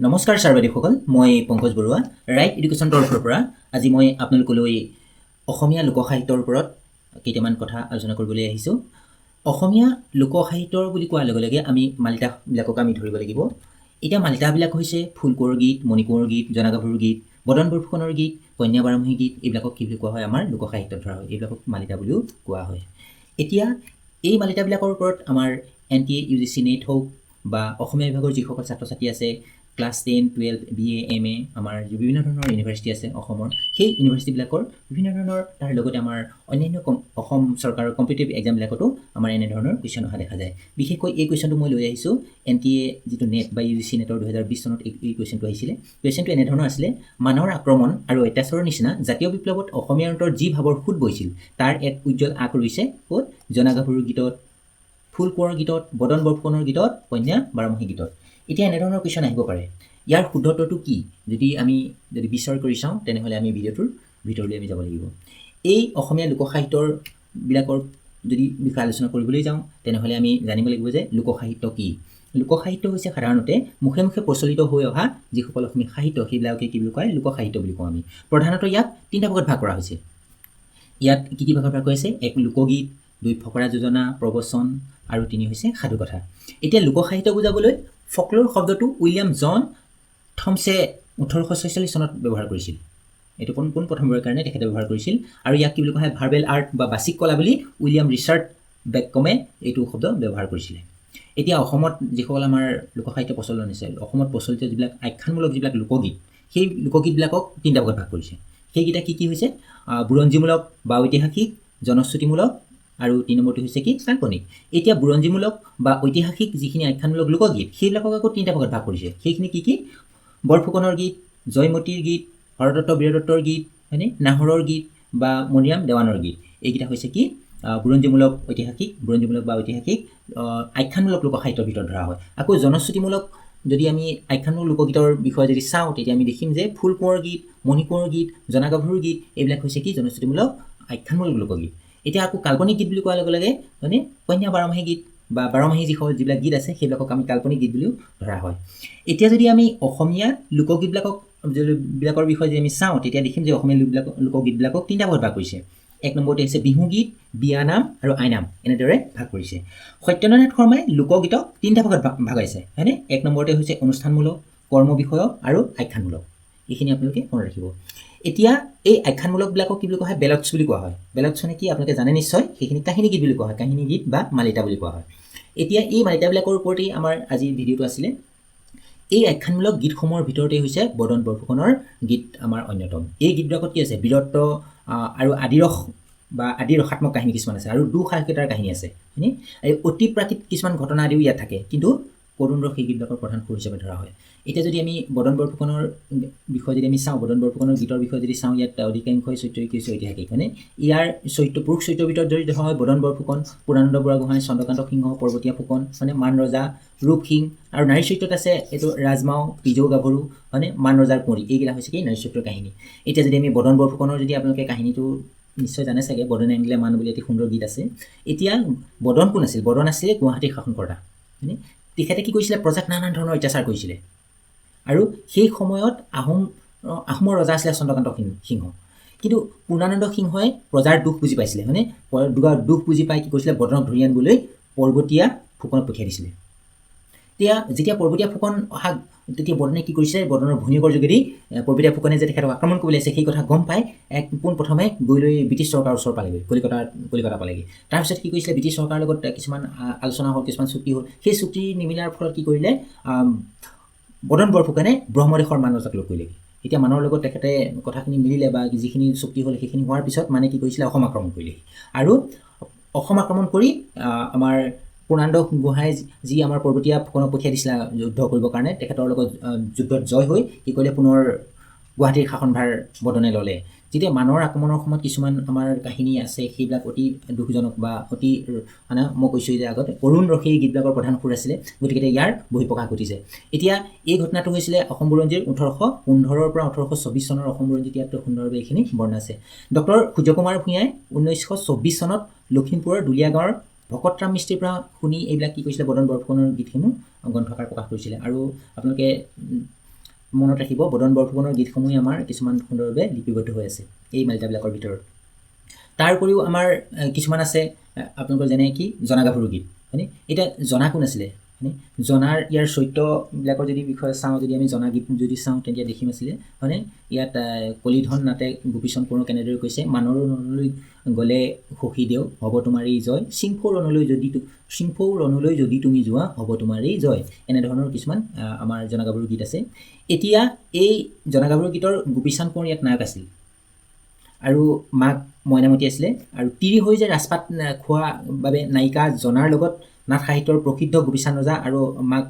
নমস্কাৰ ছাৰ্বাধিকসকল, মই Pankaj Barua right education তৰফৰ পৰা আজি মই আপোনালোকলৈ অসমীয়া লোকসাহিত্যৰ ওপৰত কেইটামান কথা আলোচনা কৰিবলৈ আহিছোঁ। অসমীয়া লোকসাহিত্যৰ বুলি কোৱাৰ লগে লগে আমি মালিতাবিলাকক আমি ধৰিব লাগিব। এতিয়া মালিতাবিলাক হৈছে ফুলকোঁৱৰ গীত, মণিকোঁৱৰ গীত, জনাগাভৰুৰ গীত, বদন বৰফুকনৰ গীত, কন্যা বাৰমহী গীত, এইবিলাকক কি বুলি কোৱা হয়? আমাৰ লোকসাহিত্যত ধৰা হয়। এইবিলাকক মালিতা বুলিও কোৱা হয়। এতিয়া এই মালিতাবিলাকৰ ওপৰত আমাৰ NTA UGC নেট হওক বা অসমীয়া বিভাগৰ যিসকল ছাত্ৰ ছাত্ৰী আছে, ক্লাছ 10, 12, BA, MA, আমাৰ বিভিন্ন ধৰণৰ ইউনিভাৰ্চিটি আছে অসমৰ, সেই ইউনিভাৰ্চিটিবিলাকৰ বিভিন্ন ধৰণৰ তাৰ লগতে আমাৰ অন্যান্য অসম চৰকাৰৰ কম্পিটিটিভ এক্সামবিলাকতো আমাৰ এনেধৰণৰ কুৱেশ্যন অহা দেখা যায়। বিশেষকৈ এই কুৱেশ্যনটো মই লৈ আহিছোঁ NTA যিটো নেট বা UGC নেটৰ 2020 চনত এই কুৱেশ্যনটো আহিছিলে। কুৱেশ্যনটো এনেধৰণৰ আছিলে: মানৰ আক্ৰমণ আৰু অত্যাচাৰৰ নিচিনা জাতীয় বিপ্লৱত অসমীয়াৰ অন্তৰত যি ভাৱৰ সুত বৈছিল তাৰ এক উজ্জ্বল আঁক ৰৈছে ক'ত? জনাগাভৰুৰ গীতত, ফুলকোঁৱৰ গীতত, বদন বৰফুকনৰ গীতত, কন্যা বাৰমহী গীতত। এতিয়া এনেধৰণৰ কুৱেশ্যন আহিব পাৰে। ইয়াৰ শুদ্ধত্বটো কি? আমি বিচাৰ কৰি চাওঁ, তেনেহ'লে আমি ভিডিঅ'টোৰ ভিতৰলৈ আমি যাব লাগিব। এই অসমীয়া লোকসাহিত্যবিলাকৰ যদি বিষয়ে আলোচনা কৰিবলৈ যাওঁ, তেনেহ'লে আমি জানিব লাগিব যে লোকসাহিত্য কি? লোকসাহিত্য হৈছে সাধাৰণতে মুখে মুখে প্ৰচলিত হৈ অহা যিসকল অসমীয়া সাহিত্য, সেইবিলাকে কি বুলি কয়? লোকসাহিত্য বুলি কওঁ আমি। প্ৰধানতঃ ইয়াক 3টা ভাগত ভাগ কৰা হৈছে। ইয়াত কি ভাগত ভাগ কৰিছে? 1 লোকগীত, 2 ফকৰা যোজনা, প্ৰবচন আৰু 3 হৈছে সাধুকথা। এতিয়া লোকসাহিত্য বুজাবলৈ ফকল'ৰ শব্দটো উইলিয়াম জন থমছে 1846 চনত ব্যৱহাৰ কৰিছিল। এইটো প্ৰথমবাৰৰ কাৰণে তেখেতে ব্যৱহাৰ কৰিছিল। আৰু ইয়াক কি বুলি কোৱা হয়? ভাৰ্বেল আৰ্ট বা বাচিক কলা বুলি উইলিয়াম ৰিচাৰ্ড বেককমে এইটো শব্দ ব্যৱহাৰ কৰিছিলে। এতিয়া অসমত যিসকল আমাৰ লোকসাহিত্য প্ৰচলন আছে, অসমত প্ৰচলিত যিবিলাক আখ্যানমূলক যিবিলাক লোকগীত, সেই লোকগীতবিলাকক 3টা ভাগত ভাগ কৰিছে। সেইকেইটা কি হৈছে? বুৰঞ্জীমূলক বা ঐতিহাসিক, জনশ্ৰুতিমূলক আৰু 3 নম্বৰটো হৈছে কি? কাল্পনিক। এতিয়া বুৰঞ্জীমূলক বা ঐতিহাসিক যিখিনি আখ্যানমূলক লোকগীত, সেইবিলাকক আকৌ 3টা ভাগত ভাগ কৰিছে। সেইখিনি কি? বৰফুকনৰ গীত, জয়মতীৰ গীত, হৰদত্ত বীৰদত্তৰ গীত, হয়নে? নাহৰৰ গীত বা মণিৰাম দেৱানৰ গীত। এইকেইটা হৈছে কি? বুৰঞ্জীমূলক বা ঐতিহাসিক আখ্যানমূলক লোকসাহিত্যৰ ভিতৰত ধৰা হয়। আকৌ জনশ্ৰুতিমূলক যদি আমি আখ্যানমূলক লোকগীতৰ বিষয়ে যদি চাওঁ, তেতিয়া আমি দেখিম যে ফুলকোঁৱৰ গীত, মণিকোঁৱৰ গীত, জনাগাভৰুৰ গীত, এইবিলাক হৈছে কি? জনশ্ৰুতিমূলক আখ্যানমূলক লোকগীত। এতিয়া আকৌ কাল্পনিক গীত বুলি কোৱাৰ লগে লগে মানে কন্যা বাৰমহী গীত বা বাৰমাহী যিবিলাক গীত আছে, সেইবিলাকক আমি কাল্পনিক গীত বুলিও ধৰা হয়। এতিয়া যদি আমি অসমীয়া লোকগীতবিলাকৰ বিষয়ে যদি আমি চাওঁ, তেতিয়া দেখিম যে অসমীয়া লোকগীতবিলাকক 3টা ভাগত ভাগ কৰিছে। 1 নম্বৰতে হৈছে বিহুগীত, বিয়ানাম আৰু আইনাম, এনেদৰে ভাগ কৰিছে। সত্যেন্দ্ৰনাথ শৰ্মাই লোকগীতক 3টা ভাগত ভাগাইছে, হয়নে? 1 নম্বৰতে হৈছে অনুষ্ঠানমূলক, কৰ্ম বিষয়ক আৰু আখ্যানমূলক। এইখিনি আপোনালোকে মনত ৰাখিব। এতিয়া এই আখ্যানমূলকবিলাকক কি বুলি কোৱা হয়? বেলটছ বুলি কোৱা হয়। বেলটছ মানে কি আপোনালোকে জানে নিশ্চয়। সেইখিনি কাহিনী গীত বুলি কোৱা হয়, কাহিনী গীত বা মালিতা বুলি কোৱা হয়। এতিয়া এই মালিতাবিলাকৰ ওপৰতেই আমাৰ আজিৰ ভিডিঅ'টো আছিলে। এই আখ্যানমূলক গীতসমূহৰ ভিতৰতে হৈছে বদন বৰফুকনৰ গীত আমাৰ অন্যতম। এই গীতবিলাকত কি আছে? বীৰত্ব আৰু আদিৰস বা আদি ৰসাত্মক কাহিনী কিছুমান আছে আৰু দুঃসাহসিকতাৰ কাহিনী আছে, হয়নে? এই অতি প্ৰাকৃত কিছুমান ঘটনা আদিও ইয়াত থাকে, কিন্তু কৰুণ ৰস এই গীতবিলাকৰ প্ৰধান সুৰ হিচাপে ধৰা হয়। এতিয়া যদি আমি বদন বৰফুকনৰ বিষয়ে যদি আমি চাওঁ, বদন বৰফুকনৰ গীতৰ বিষয়ে যদি চাওঁ, ইয়াত অধিকাংশই চৰিত্ৰ কি হৈছে? ঐতিহাসিক, হয়নে? ইয়াৰ পুৰুষ চৰিত্ৰৰ ভিতৰত যদি ধৰা হয় বদন বৰফুকন, পূৰ্ণানন্দ বুঢ়াগোহাঁই, চন্দ্ৰকান্ত সিংহ, পৰ্বতীয়া ফুকন, মানে মান ৰজা, ৰূপ সিং। আৰু নাৰী চৰিত্ৰত আছে এইটো ৰাজমাও, পিজৌ গাভৰু, মানে মান ৰজাৰ কুঁৱৰী। এইকেইটা হৈছে কি? নাৰী চৰিত্ৰৰ কাহিনী। এতিয়া যদি আমি বদন বৰফুকনৰ যদি আপোনালোকে কাহিনীটো নিশ্চয় জানে চাগে, বদনে আনিলে মান বুলি এটি সুন্দৰ গীত আছে। এতিয়া বদন কোন আছিল? বদন আছিলে গুৱাহাটীৰ শাসনকৰ্তা, হয়নে? তেখেতে কি কৰিছিলে? প্ৰজাক নানান ধৰণৰ অত্যাচাৰ কৰিছিলে। আৰু সেই সময়ত আহোমৰ ৰজা আছিলে চন্দ্ৰকান্ত সিংহ। কিন্তু পূৰ্ণানন্দ সিংহই প্ৰজাৰ দুখ বুজি পাইছিলে, হয়নে? দুখ বুজি পাই কি কৰিছিলে? বদনক ধৰি আনিবলৈ পৰ্বতীয়া ফুকনক পঠিয়াই দিছিলে। যেতিয়া পৰ্বতীয়া ফুকন অহা, তেতিয়া বদনে কি কৰিছে? বদনৰ ভনীয়েকৰ যোগেদি পৰ্বতীয়া ফুকনে যে তেখেতক আক্ৰমণ কৰিবলৈ আছে, সেই কথা গম পাই পোনপ্ৰথমে গৈ লৈ ব্ৰিটিছ চৰকাৰৰ ওচৰ পালেগৈ, কলিকতা পালেগৈ। তাৰপিছত কি কৰিছিলে? ব্ৰিটিছ চৰকাৰৰ লগত কিছুমান আলোচনা হ'ল, কিছুমান চুক্তি হ'ল। সেই চুক্তি নিমিলাৰ ফলত কি কৰিলে? বদন বৰফুকনে ব্ৰহ্মদেশৰ মান ৰজাক লগ কৰিলেগৈ। এতিয়া মানৰ লগত তেখেতে কথাখিনি মিলিলে বা যিখিনি চুক্তি হ'ল, সেইখিনি হোৱাৰ পিছত মানে কি কৰিছিলে? অসম আক্ৰমণ কৰিলেহি। আৰু অসম আক্ৰমণ কৰি আমাৰ পূৰ্ণানন্দ গোহাঁই যি আমাৰ পৰ্বতীয়া ফুকনক পঠিয়াই দিছিলে যুদ্ধ কৰিবৰ কাৰণে, তেখেতৰ লগত যুদ্ধত জয় হৈ কি কৰিলে? পুনৰ গুৱাহাটীৰ শাসনভাৰ বদনে ল'লে। যেতিয়া মানৰ আক্ৰমণৰ সময়ত কিছুমান আমাৰ কাহিনী আছে, সেইবিলাক অতি দুখজনক বা অতি মানে মই কৈছোঁ যে আগতে কৰুণ ৰসী গীতবিলাকৰ প্ৰধান সুৰ আছিলে, গতিকে ইয়াৰ বহিঃপ্ৰকাশ ঘটিছে। এতিয়া এই ঘটনাটো হৈছিলে অসম বুৰঞ্জীৰ 1815 পৰা 1824 চনৰ অসম বুৰঞ্জীত ইয়াত সুন্দৰভাৱে এইখিনি বৰ্ণনা আছে। ডক্টৰ সূৰ্যকুমাৰ ভূঞাই 1924 চনত লখিমপুৰৰ দুলীয়া গাঁৱৰ ভকতৰাম মিস্ত্ৰীৰ পৰা শুনি এইবিলাক কি কৰিছিলে? বদন বৰফুকনৰ গীতসমূহ গ্ৰন্থকাৰ প্ৰকাশ কৰিছিলে। আৰু আপোনালোকে মনত ৰাখিব বদন বৰফুকনৰ গীতসমূহে আমাৰ কিছুমান সুন্দৰভাৱে লিপিবদ্ধ হৈ আছে এই মালিতাবিলাকৰ ভিতৰত। তাৰ উপৰিও আমাৰ কিছুমান আছে আপোনালোকৰ যেনে কি জনা গাভৰু গীত হয়নে। এতিয়া জনা কোন আছিলে হয়নে, জনাৰ ইয়াৰ চৰিত্ৰবিলাকৰ যদি বিষয়ে চাওঁ, যদি আমি জনা গীত যদি চাওঁ তেতিয়া দেখিম আছিলে হয়নে। ইয়াত কলিধন নাটে গোপীচন্দ কোঁৱৰক কেনেদৰে কৈছে, মানৰ ৰণলৈ গ'লে সখী দেও হ'ব তোমাৰেই জয়, চিংফৌ ৰণলৈ যদি তুমি যোৱা হ'ব তোমাৰেই জয়, এনেধৰণৰ কিছুমান আমাৰ জনা গাভৰু গীত আছে। এতিয়া এই জনা গাভৰু গীতৰ গোপীচন্দ কোঁৱৰ ইয়াত নায়ক আছিল আৰু মাক মইনামতী আছিলে, আৰু তিৰি হৈ যে ৰাজপাত খোৱা বাবে নায়িকা জনাৰ লগত নাট সাহিত্যৰ প্ৰসিদ্ধ গোপীচান্দ ৰজা আৰু মাক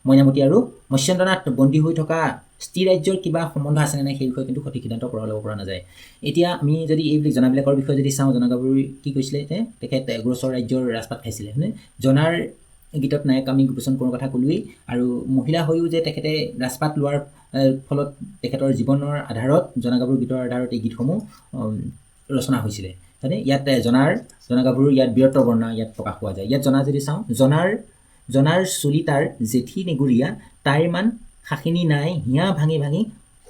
মইনামতী আৰু মৎস্যেন্দ্ৰনাথ বন্দী হৈ থকা স্থিৰ ৰাজ্যৰ কিবা সম্বন্ধ আছেনে নাই সেই বিষয়ে কিন্তু সঠিক সিদ্ধান্ত ল'ব পৰা নাযায়। এতিয়া আমি যদি এই জনাবিলাকৰ বিষয়ে যদি চাওঁ, জনা গাভৰুৱে কি কৈছিলে, তেখেত গোচৰ ৰাজ্যৰ ৰাজপাত খাইছিলে হয়নে। জনাৰ গীতত নায়ক আমি গোপীচন্দ কোঁৱৰৰ কথা ক'লোৱেই, আৰু মহিলা হৈও যে তেখেতে ৰাজপাত লোৱাৰ ফলত তেখেতৰ জীৱনৰ আধাৰত জনা গাভৰু গীতৰ আধাৰত এই গীতসমূহ ৰচনা হৈছিলে হয়নে। ইয়াত জনা গাভৰুৰ ইয়াত বীৰত্বৰ বৰ্ণনা ইয়াত প্ৰকাশ পোৱা যায়। ইয়াত জনা যদি চাওঁ, জনাৰ চুলি তাৰ জেঠী নেগুৰীয়া, তাইৰ মান শাখিনী নাই, হিয়া ভাঙি ভাঙি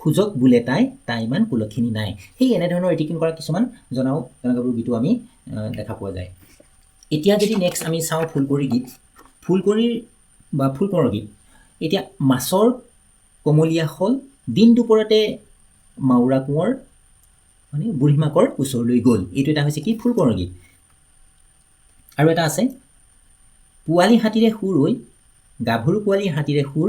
সুযোগ বোলে তাই ইমান কুলক্ষিনী নাই। সেই এনেধৰণৰ এটিকিং কৰা কিছুমান জনা গাভৰু গীতো আমি দেখা পোৱা যায়। এতিয়া যদি নেক্সট আমি চাওঁ ফুলকুঁৱৰী গীত, ফুলকুঁৱৰীৰ বা ফুলকুঁৱৰৰ গীত। এতিয়া মাছৰ কমলীয়া শল, দিন দুপৰতে মাউৰা কোঁৱৰ মানে বুঢ়ীমাকৰ ওচৰলৈ গ'ল, এইটো এটা হৈছে কি ফুলকুঁৱৰৰ গীত। আৰু এটা আছে পোৱালি হাতীৰে সুৰ ঐ, গাভৰু পোৱালি হাতীৰে সুৰ,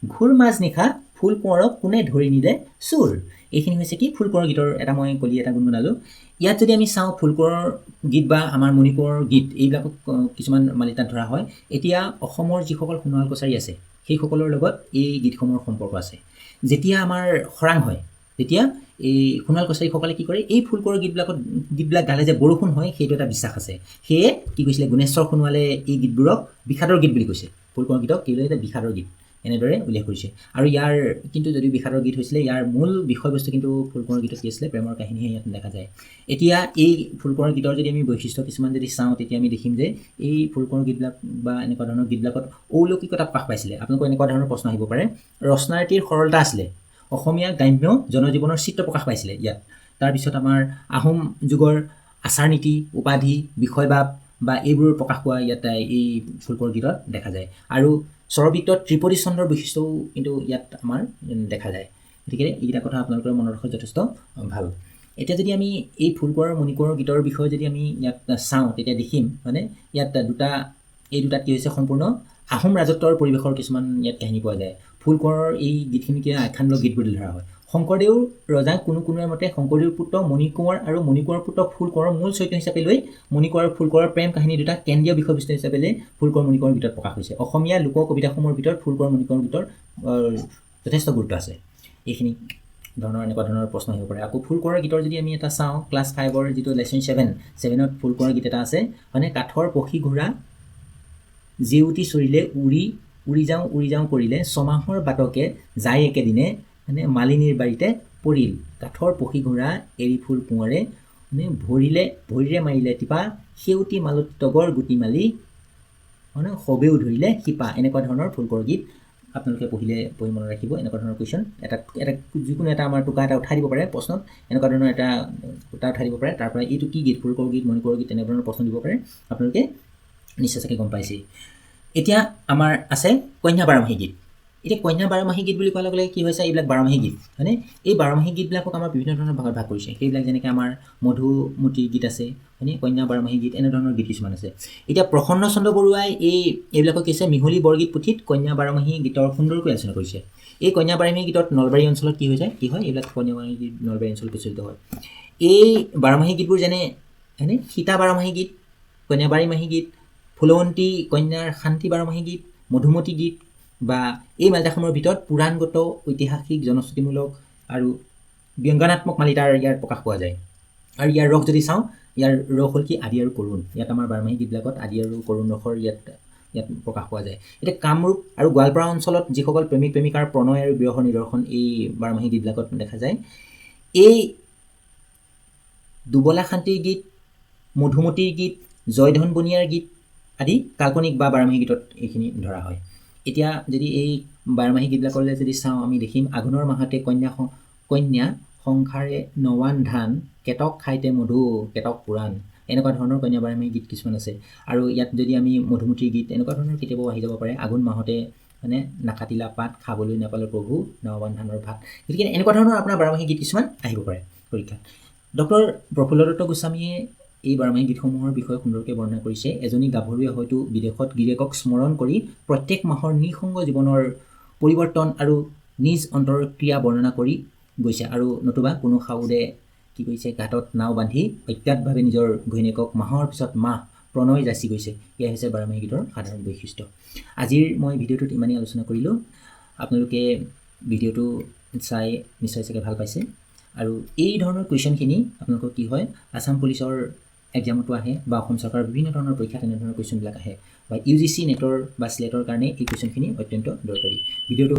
ঘূৰ মাজ নিশা ফুল কোঁৱৰক কোনে ধৰি নিলে চোৰ। এইখিনি হৈছে কি ফুলকুঁৱৰৰ গীতৰ এটা মই কলি এটা গুণগুণালোঁ। ইয়াত যদি আমি চাওঁ ফুলকুঁৱৰৰ গীত বা আমাৰ মণিপুৰৰ গীত এইবিলাকক কিছুমান মালিতাত ধৰা হয়। এতিয়া অসমৰ যিসকল সোণোৱাল কছাৰী আছে সেইসকলৰ লগত এই গীতসমূহৰ সম্পৰ্ক আছে। যেতিয়া আমাৰ খৰাং হয় তেতিয়া এই সোণোৱাল কছাৰীসকলে কি কৰে, এই ফুলকুঁৱৰৰ গীতবিলাক গালে যে বৰষুণ হয় সেইটো এটা বিশ্বাস আছে। সেয়ে কি কৈছিলে গুণেশ্বৰ সোণোৱালে এই গীতবোৰক বিষাদৰ গীত বুলি কৈছে। ফুলকুঁৱৰৰ গীতক কি বুলি বিষাদৰ গীত এনেদৰে উল্লেখ কৰিছে। আৰু ইয়াৰ কিন্তু যদিও বিষাদৰ গীত হৈছিলে, ইয়াৰ মূল বিষয়বস্তু কিন্তু ফুলকুঁৱৰৰ গীতত কি আছিলে, প্ৰেমৰ কাহিনীহে ইয়াত দেখা যায়। এতিয়া এই ফুলকুঁৱৰৰ গীতৰ যদি আমি বৈশিষ্ট্য কিছুমান যদি চাওঁ তেতিয়া আমি দেখিম যে এই ফুলকুঁৱৰৰ গীতবিলাক বা এনেকুৱা ধৰণৰ গীতবিলাকত অলৌকিকতা প্ৰকাশ পাইছিলে। আপোনালোকৰ এনেকুৱা ধৰণৰ প্ৰশ্ন আহিব পাৰে। ৰচনাটিৰ সৰলতা আছিলে, অসমীয়া গ্ৰাম্য জনজীৱনৰ চিত্ৰ প্ৰকাশ পাইছিলে ইয়াত। তাৰপিছত আমাৰ আহোম যুগৰ আচাৰ নীতি, উপাধি, বিষয়বাব বা এইবোৰৰ প্ৰকাশ পোৱা ইয়াত এই ফুলকুঁৱৰৰ গীতত দেখা যায়। আৰু স্বৰবৃত্তত ত্ৰিপদী ছন্দৰ বৈশিষ্ট্যও কিন্তু ইয়াত আমাৰ দেখা যায়। গতিকে এইকেইটা কথা আপোনালোকৰ মনত ৰখাত যথেষ্ট ভাল। এতিয়া যদি আমি এই ফুলকুঁৱৰ মণিকুঁৱৰৰ গীতৰ বিষয়ে যদি আমি ইয়াত চাওঁ তেতিয়া দেখিম মানে ইয়াত এই দুটাত কি হৈছে সম্পূৰ্ণ আহোম ৰাজত্বৰ পৰিৱেশৰ কিছুমান ইয়াত কাহিনী পোৱা যায়। ফুলকুঁৱৰৰ এই গীতখিনিকে আখ্যানমূলক গীত বুলি ধৰা হয়। শংকৰদেৱ ৰজা কোনোৱে মতে শংকৰদেৱৰ পুত্ৰ মণিকুঁৱৰ আৰু মণিকুঁৱৰৰ পুত্ৰ ফুলকুঁৱৰৰ মূল চৰিত্ৰ হিচাপে লৈ মণিকুঁৱৰ আৰু ফুলকুঁৱৰৰ প্ৰেম কাহিনী দুটা কেন্দ্ৰীয় বিষয়বস্তু হিচাপে লৈ ফুলকুঁৱৰ মণিকুঁৱৰৰ গীতত প্ৰকাশ হৈছে। অসমীয়া লোক কবিতাসমূহৰ ভিতৰত ফুলকুঁৱৰ মণিকুঁৱৰৰ গীতৰ যথেষ্ট গুৰুত্ব আছে। এইখিনি এনেকুৱা ধৰণৰ প্ৰশ্ন আহিব পাৰে। আকৌ ফুলকুঁৱৰৰ গীতৰ যদি আমি এটা চাওঁ, ক্লাছ 5ৰ যিটো লেচন 7ত ফুলকুঁৱৰৰ গীত এটা আছে মানে কাঠৰ পখী ঘোঁৰা জেউতি চৰিলে উৰি যাওঁ কৰিলে, ছমাহৰ বাটকে যায় একেদিনে মানে মালিনীৰ বাৰীতে পৰিল, কাঠৰ পখী ঘোঁৰা এৰি ফুল কোঁৱৰে মানে ভৰিৰে মাৰিলে টিপা, সেউতি মালত তগৰ গুটি মালি মানে সবেও ধৰিলে শিপা। এনেকুৱা ধৰণৰ ফুলকুঁৱৰৰ গীত আপোনালোকে পঢ়ি মনত ৰাখিব। এনেকুৱা ধৰণৰ কুৱেশ্যন এটা যিকোনো এটা আমাৰ টোকা এটা উঠাই দিব পাৰে প্ৰশ্নত, এনেকুৱা ধৰণৰ এটা উঠাই দিব পাৰে। তাৰ পৰা এইটো কি গীত, ফুলকুঁৱৰৰ গীত, মণিকুঁৱৰৰ গীত, তেনেধৰণৰ প্ৰশ্ন দিব পাৰে। আপোনালোকে নিশ্চয় চাগে গম পাইছেই। এতিয়া আমাৰ আছে কন্যা বাৰমাহী গীত। এতিয়া কন্যা বাৰমাহী গীত বুলি কোৱাৰ লগে লগে কি হৈছে, এইবিলাক বাৰমাহী গীত হয়নে। এই বাৰমাহী গীতবিলাকক আমাৰ বিভিন্ন ধৰণৰ ভাগত ভাগ কৰিছে। সেইবিলাক যেনেকৈ আমাৰ মধুমতীৰ গীত আছে হয়নে, কন্যা বাৰমাহী গীত, এনেধৰণৰ গীত কিছুমান আছে। এতিয়া প্ৰসন্ন চন্দ্ৰ বৰুৱাই এইবিলাকক কৈছে মিহলি বৰগীত পুথিত কন্যা বাৰমাহী গীতৰ সুন্দৰকৈ আলোচনা কৰিছে। এই কন্যা বাৰমাহী গীতত নলবাৰী অঞ্চলত কি হৈ যায়, কি হয়, এইবিলাক কন্যা বাৰমাহী গীত নলবাৰী অঞ্চলত প্ৰচলিত হয়। এই বাৰমাহী গীতবোৰ যেনে হয়নে সীতা বাৰমাহী গীত, কন্যা বাৰমাহী গীত, ফুলৱন্তী কন্যাৰ শান্তি বাৰমাহী গীত, মধুমতী গীত বা এই মালিতাসমূহৰ ভিতৰত পুৰাণগত, ঐতিহাসিক, জনশ্ৰুতিমূলক আৰু ব্যংগাত্মক মালিতাৰ ইয়াৰ প্ৰকাশ পোৱা যায়। আৰু ইয়াৰ ৰস যদি চাওঁ, ইয়াৰ ৰস হ'ল কি আদি আৰু কৰুণ। ইয়াত আমাৰ বাৰমাহী গীতবিলাকত আদি আৰু কৰুণ ৰসৰ ইয়াত প্ৰকাশ পোৱা যায়। এতিয়া কামৰূপ আৰু গোৱালপাৰা অঞ্চলত যিসকল প্ৰেমিক প্ৰেমিকাৰ প্ৰণয় আৰু বিৰহৰ নিদৰ্শন এই বাৰমাহী গীতবিলাকত দেখা যায়। এই দুবলা শান্তিৰ গীত, মধুমতীৰ গীত, জয়ধন বনিয়াৰ গীত আদি কাল্পনিক বা বাৰমাহী গীতত এইখিনি ধৰা হয়। এতিয়া যদি এই বাৰমাহী গীতবিলাকলৈ যদি চাওঁ আমি দেখিম আঘোণৰ মাহতে কন্যা সংসাৰে নৱান ধান কেতক খাইতে মধু কেতক পুৰাণ, এনেকুৱা ধৰণৰ কন্যা বাৰমাহী গীত কিছুমান আছে। আৰু ইয়াত যদি আমি মধুমতীৰ গীত এনেকুৱা ধৰণৰ কেতিয়াবাও আহি যাব পাৰে। আঘোণ মাহতে মানে নাকাটিলা পাত খাবলৈ নাপালে প্ৰভু নৱান ধানৰ ভাত, গতিকে এনেকুৱা ধৰণৰ আপোনাৰ বাৰমাহী গীত কিছুমান আহিব পাৰে পৰীক্ষাত। ডক্টৰ প্ৰফুল্ল দত্ত গোস্বামীয়ে এই বাৰমাহী গীতসমূহৰ বিষয়ে সুন্দৰকৈ বৰ্ণনা কৰিছে। এজনী গাভৰুৱে হয়তো বিদেশত গিৰিয়েকক স্মৰণ কৰি প্ৰত্যেক মাহৰ নিঃসংগ জীৱনৰ পৰিৱৰ্তন আৰু নিজ অন্তৰক্ৰিয়া বৰ্ণনা কৰি গৈছে, আৰু নতুবা কোনো সাউদে কি কৰিছে ঘাটত নাও বান্ধি অজ্ঞাতভাৱে নিজৰ ঘৈণীয়েকক মাহৰ পিছত মাহ প্ৰণয় যাচি গৈছে। এয়া হৈছে বাৰমাহী গীতৰ সাধাৰণ বৈশিষ্ট্য। আজিৰ মই ভিডিঅ'টোত ইমানেই আলোচনা কৰিলোঁ। আপোনালোকে ভিডিঅ'টো চাই নিশ্চয় চাগে ভাল পাইছে, আৰু এই ধৰণৰ কুৱেশ্যনখিনি আপোনালোকৰ কি হয় আছাম পুলিচৰ এক্সামতো আহে, বা অসম চৰকাৰৰ বিভিন্ন ধৰণৰ পৰীক্ষাত এনেধৰণৰ কুৱেশ্যনবিলাক আহে, বা UGC নেটৰ বা স্লেটৰ কাৰণে এই কুৱেশ্যনখিনি অত্যন্ত দৰকাৰী। ভিডিঅ'টো